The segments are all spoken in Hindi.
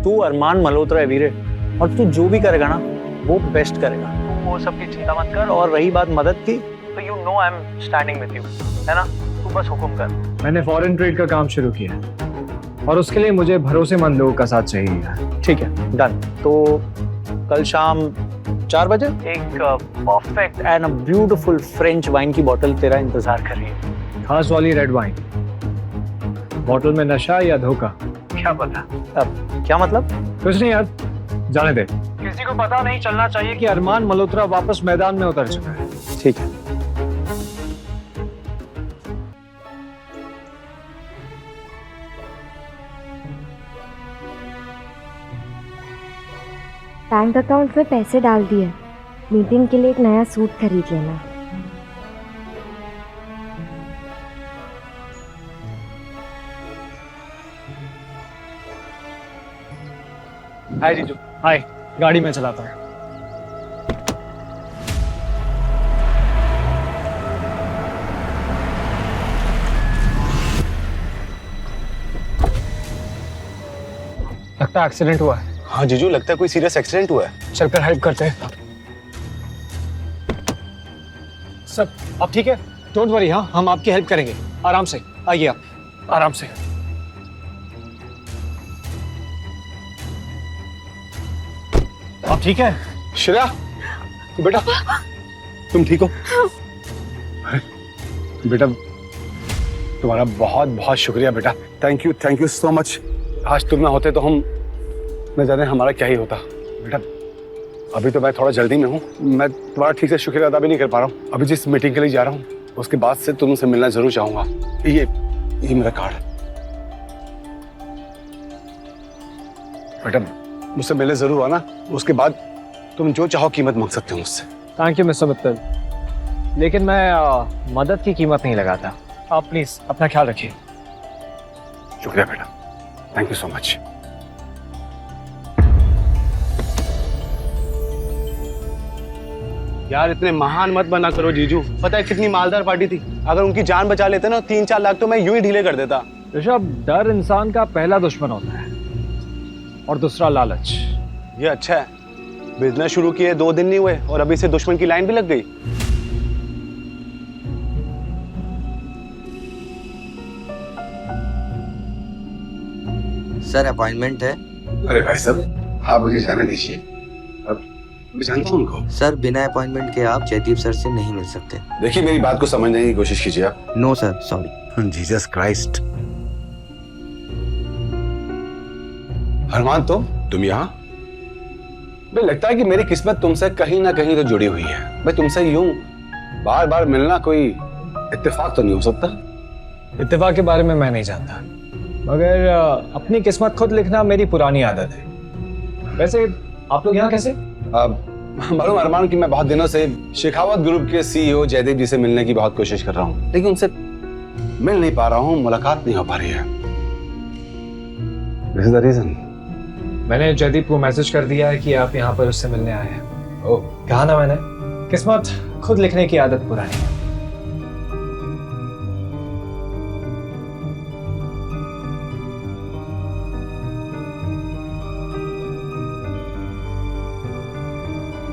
तू अरमान मल्होत्रा है वीरे, और तू जो भी करेगा ना वो बेस्ट करेगा। तू वो सब की चिंता मत कर, और रही बात मदद की तो you know I am standing with you, है ना? तू बस हुक्म कर। मैंने फॉरेन ट्रेड का काम शुरू किया है और उसके लिए मुझे भरोसेमंद लोगों का साथ चाहिए। ठीक है, डन। तो कल शाम 4 बजे एक perfect and a beautiful French wine की बोतल तेरा इंतजार कर रही है। खास वाली रेड वाइन। बोतल में नशा या धोखा क्या पता। अब क्या मतलब? कुछ नहीं यार, जाने दे। किसी को पता नहीं चलना चाहिए कि अरमान मल्होत्रा वापस मैदान में उतर चुका है। ठीक है। बैंक अकाउंट में पैसे डाल दिए। मीटिंग के लिए एक नया सूट खरीद लेना। हाय जीजू। हाय, गाड़ी में चलाता हूँ। लगता है एक्सीडेंट हुआ है। हाँ जीजू, लगता है कोई सीरियस एक्सीडेंट हुआ है। चलकर हेल्प करते हैं। सर आप ठीक है? डोंट वरी, हाँ हम आपकी हेल्प करेंगे। आराम से आइए, आप आराम से। आप ठीक है? श्रेया बेटा, तुम ठीक हो? बेटा तुम्हारा बहुत बहुत शुक्रिया बेटा। Thank you so much. आज तुम ना होते तो हम न जाने हमारा क्या ही होता। बेटा अभी तो मैं थोड़ा जल्दी में हूँ, मैं तुम्हारा ठीक से शुक्रिया अदा भी नहीं कर पा रहा हूँ। अभी जिस मीटिंग के लिए जा रहा हूँ उसके बाद से तुमसे मिलना जरूर चाहूंगा। ये मेरा कार्ड। बेटा मुझसे मिलने जरूर आना, उसके बाद तुम जो चाहो कीमत मांग सकते हो मुझसे। थैंक यू मिस्टर मित्तल, लेकिन मैं मदद की कीमत नहीं लगाता। आप प्लीज अपना ख्याल रखिए। शुक्रिया बेटा, थैंक यू सो मच। यार इतने महान मत बना करो जीजू। पता है कितनी मालदार पार्टी थी, अगर उनकी जान बचा लेते ना 3-4 लाख तो मैं यूं ही ढीले कर देता। ऋषभ, डर इंसान का पहला दुश्मन होता है और दूसरा लालच। ये अच्छा है, बिजनेस शुरू किए 2 दिन नहीं हुए और अभी से दुश्मन की लाइन भी लग गई। सर अपॉइंटमेंट है। अरे भाई साहब आप मुझे जाने दीजिए, अब मैं जानता हूं उनको। सर बिना अपॉइंटमेंट के आप जयदीप सर से नहीं मिल सकते। देखिए मेरी बात को समझने की कोशिश कीजिए आप। No sir, sorry. Jesus Christ. Armaan तुम यहाँ? मुझे लगता है कि मेरी किस्मत तुमसे कहीं ना कहीं तो जुड़ी हुई है। मैं तुमसे यूं बार बार मिलना कोई इत्तेफाक तो नहीं हो सकता। इत्तेफाक के बारे में मैं नहीं जानता, मगर अपनी किस्मत खुद लिखना मेरी पुरानी आदत है। वैसे आप लोग यहाँ कैसे? मालूम अरमान कि मैं बहुत दिनों से शेखावत ग्रुप के सीईओ जयदीप जी से मिलने की बहुत कोशिश कर रहा हूँ, लेकिन उनसे मिल नहीं पा रहा हूँ, मुलाकात नहीं हो पा रही है। This is the reason. मैंने जयदीप को मैसेज कर दिया है कि आप यहाँ पर उससे मिलने आए हैं। ओह, कहा ना मैंने, किस्मत खुद लिखने की आदत पुरानी है।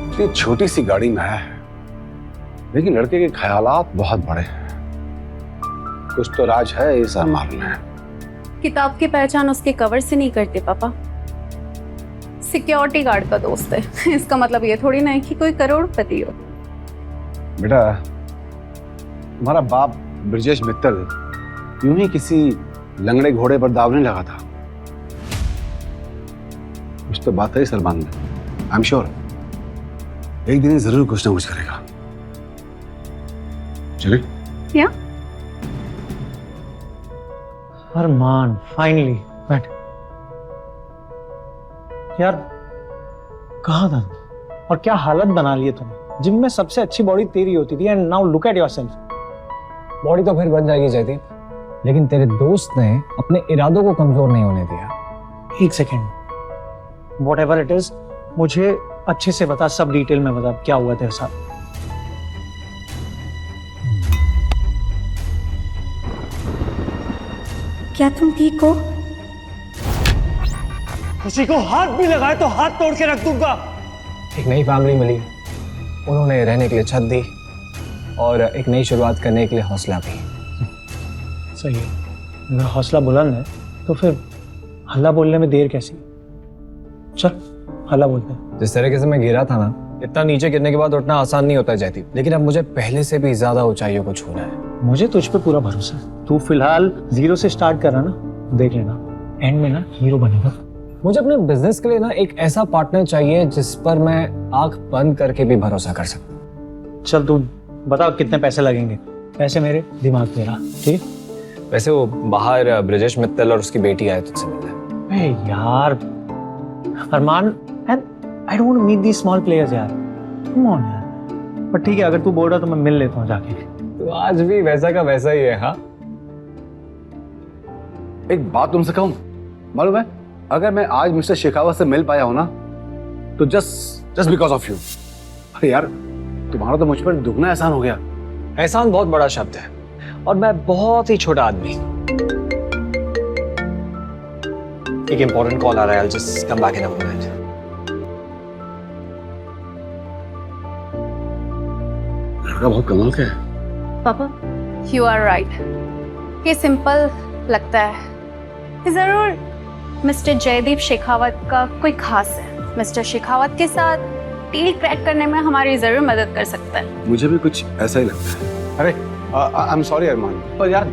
इतनी छोटी सी गाड़ी में है, लेकिन लड़के के ख्यालात बहुत बड़े हैं। कुछ तो राज है इस अरमान में। किताब की पहचान उसके कवर से नहीं करते पापा, सिक्योरिटी गार्ड का दोस्त है। इसका मतलब ये थोड़ी ना है कि कोई करोड़पति हो। बेटा तुम्हारा बाप ब्रजेश मित्तल यूं ही किसी लंगड़े घोड़े पर दाव नहीं लगा था। कुछ तो बात है इस अरमान में। आई एम श्योर एक दिन जरूर कुछ ना कुछ करेगा। चलिए। क्या? अरमान फाइनली बैठ। यार कहाँ था और क्या हालत बना ली है तुमने। जिम में सबसे अच्छी बॉडी तेरी होती थी and now look at yourself. Body तो फिर बन जाएगी जयदीप, लेकिन तेरे दोस्त ने अपने इरादों को कमजोर नहीं होने दिया। एक second, what ever it is मुझे अच्छे से बता, सब डिटेल में बता क्या हुआ तेरे साथ। क्या तुम ठीक हो? खुशी को हाथ भी लगाए तो हाथ तोड़ के रख दूंगा। एक नई फैमिली मिली, उन्होंने रहने के लिए छत दी और एक नई शुरुआत करने के लिए हौसला भी। सही है, अगर हौसला बुलंद है तो फिर हल्ला बोलने में देर कैसी? चल हल्ला बोलते हैं। जिस तरीके से मैं गिरा था ना, इतना नीचे गिरने के बाद उठना आसान नहीं होता जयदीप, लेकिन अब मुझे पहले से भी ज्यादा ऊंचाइयों को छूना है। मुझे तुझ पे पूरा भरोसा है। तू फिलहाल 0 से स्टार्ट कर रहा ना, देख लेना एंड में ना हीरो बनेगा। मुझे अपने बिजनेस के लिए ना एक ऐसा पार्टनर चाहिए जिस पर मैं आंख बंद करके भी भरोसा कर सकूं। चल तू बता कितने पैसे लगेंगे? पैसे मेरे, दिमाग तेरा, ठीक? वैसे वो बाहर ब्रिजेश मित्तल और उसकी बेटी आए तुझसे मिलने। ए यार Armaan, I don't meet the small players यार, कम ऑन यार। पर ठीक है, अगर तू बोल रहा तो मैं मिल लेता हूँ जाके। तो आज भी वैसा का वैसा ही है। हाँ, एक बात तुमसे कहूं, मालूम है, अगर मैं आज मिस्टर शेखावत से मिल पाया हूं ना, तो जस्ट बिकॉज ऑफ यू। अरे यार, तुम्हारा तो मुझ पर दुगना एहसान हो गया। एहसान बहुत बड़ा शब्द है और मैं बहुत ही छोटा आदमी। एक इंपॉर्टेंट कॉल आ रहा है, I'll just come back in a moment. लड़का बहुत कमाल का है। पापा, यू आर राइट। ये सिंपल लगता है, जरूर मिस्टर जयदीप शेखावत का कोई खास है। मिस्टर शेखावत के साथ डील क्रैक करने में हमारी जरूर मदद कर सकता है। मुझे भी कुछ ऐसा ही लगता है। अरे आई एम सॉरी अरमान, पर यार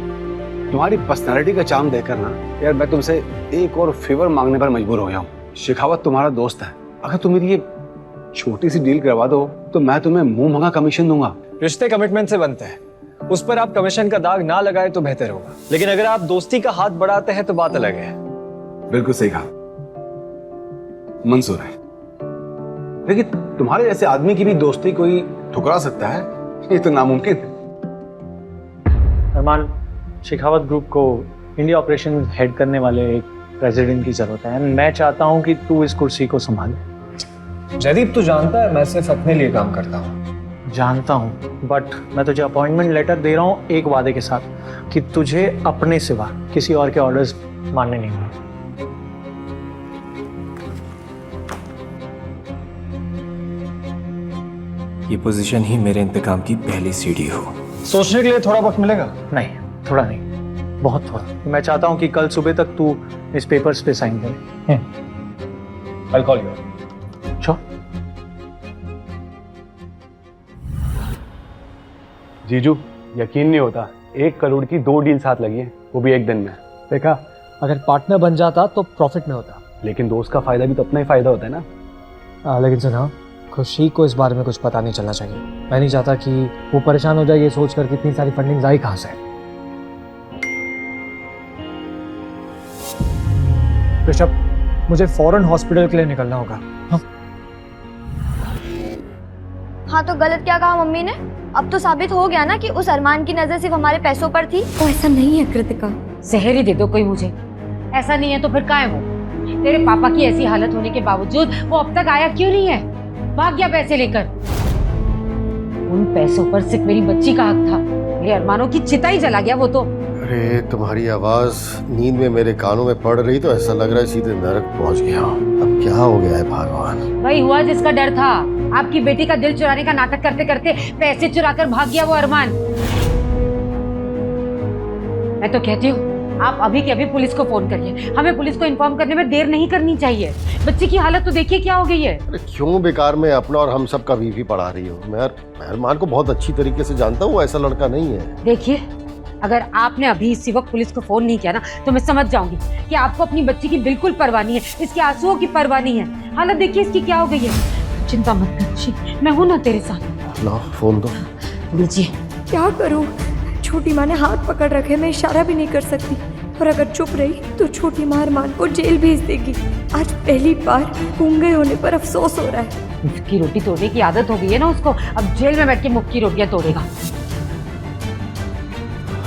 तुम्हारी पर्सनालिटी का चार्म देखकर ना यार मैं तुमसे एक और फेवर मांगने पर मजबूर हो गया हूँ। शेखावत तुम्हारा दोस्त है, अगर तुम मेरी ये छोटी सी डील करवा दो तो मैं तुम्हें मुंह मंगा कमीशन दूंगा। रिश्ते कमिटमेंट से बनते हैं, उस पर आप कमीशन का दाग ना लगाए तो बेहतर होगा, लेकिन अगर आप दोस्ती का हाथ बढ़ाते हैं तो बात अलग है। बिल्कुल सही कहा, मंजूर है। लेकिन तुम्हारे जैसे आदमी की भी दोस्ती कोई ठुकरा सकता है? ये तो नामुमकिन है। अरमान, शेखावत ग्रुप को इंडिया ऑपरेशन हेड करने वाले एक प्रेसिडेंट की जरूरत है। मैं चाहता हूं कि तू इस कुर्सी को संभाले। जयदीप, तू जानता है मैं सिर्फ अपने लिए काम करता हूँ। जानता हूं, बट मैं तुझे अपॉइंटमेंट लेटर दे रहा हूं एक वादे के साथ कि तुझे अपने सिवा किसी और के ऑर्डर्स मानने नहीं होंगे। ये पोजीशन ही मेरे इंतकाम की पहली सीढ़ी हो। सोचने के लिए थोड़ा वक्त मिलेगा? नहीं, थोड़ा नहीं, बहुत थोड़ा। मैं चाहता हूं कि कल सुबह तक तू इस पेपर्स पे साइन करे। I'll call you. Sure. जीजू, यकीन नहीं होता, 1 करोड़ की 2 डील साथ लगी है, वो भी एक दिन में। देखा, अगर पार्टनर बन जाता तो प्रॉफिट में होता। लेकिन दोस्त का फायदा भी तो अपना ही फायदा होता है ना। लेकिन सुना, खुशी को इस बारे में कुछ पता नहीं चलना चाहिए। मैं नहीं चाहता कि वो परेशान हो जाए ये सोचकर कि इतनी सारी फंडिंग आई कहां से। ऋषभ, मुझे फौरन हॉस्पिटल के लिए निकलना होगा। हाँ तो गलत क्या कहा मम्मी ने? अब तो साबित हो गया ना कि उस अरमान की नजर सिर्फ हमारे पैसों पर थी। वो ऐसा नहीं है कृतिका। जहर ही दे दो कोई मुझे। ऐसा नहीं है तो फिर काहे वो? तेरे पापा की ऐसी हालत होने के बावजूद वो अब तक आया क्यों नहीं है? भाग गया पैसे लेकर। उन पैसों पर सिर्फ मेरी बच्ची का हक था। मेरे अरमानों की चिता ही जला गया वो तो। अरे तुम्हारी आवाज नींद में मेरे कानों में पड़ रही तो ऐसा लग रहा है सीधे नरक पहुंच गया। अब क्या हो गया है भगवान? वही हुआ जिसका डर था। आपकी बेटी का दिल चुराने का नाटक करते करते पैसे चुराकर भाग गया वो अरमान। मैं तो कहती हूँ आप अभी के अभी पुलिस को फोन करिए। हमें पुलिस को इन्फॉर्म करने में देर नहीं करनी चाहिए। बच्ची की हालत तो देखिए क्या हो गई है। अरे क्यों बेकार में अपना और हम सब का बीवी पढ़ा रही हो? मैं अरमान को बहुत अच्छी तरीके से जानता हूँ, वो ऐसा लड़का नहीं है। देखिए, अगर आपने अभी इसी वक्त पुलिस को फोन नहीं किया ना तो मैं समझ जाऊंगी कि आपको अपनी बच्ची की बिल्कुल परवाह नहीं है, इसके आंसुओं की परवाह नहीं है। हालत देखिए इसकी क्या हो गई है। चिंता मत कर, मैं हूं ना तेरे साथ। लो फोन दो। लीजिए। क्या करूं? छोटी माँ ने हाथ पकड़ रखे, मैं इशारा भी नहीं कर सकती। और अगर चुप रही तो छोटी माँ अरमान को जेल भेज देगी। आज पहली बार गूंगे होने पर अफसोस हो रहा है। मुफ्त की रोटी तोड़ने की आदत हो गई है ना उसको, अब जेल में बैठ के मुफ्त की रोटियां तोड़ेगा।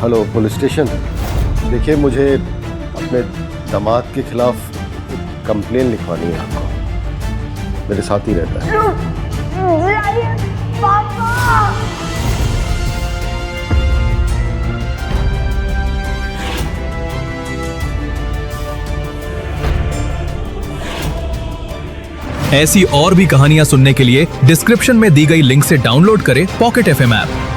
हेलो पुलिस स्टेशन, देखिए मुझे अपने दामाद के खिलाफ कंप्लेन लिखवानी है आपको। मेरे साथ ही रहता है। ऐसी और भी कहानियां सुनने के लिए डिस्क्रिप्शन में दी गई लिंक से डाउनलोड करें पॉकेट FM ऐप।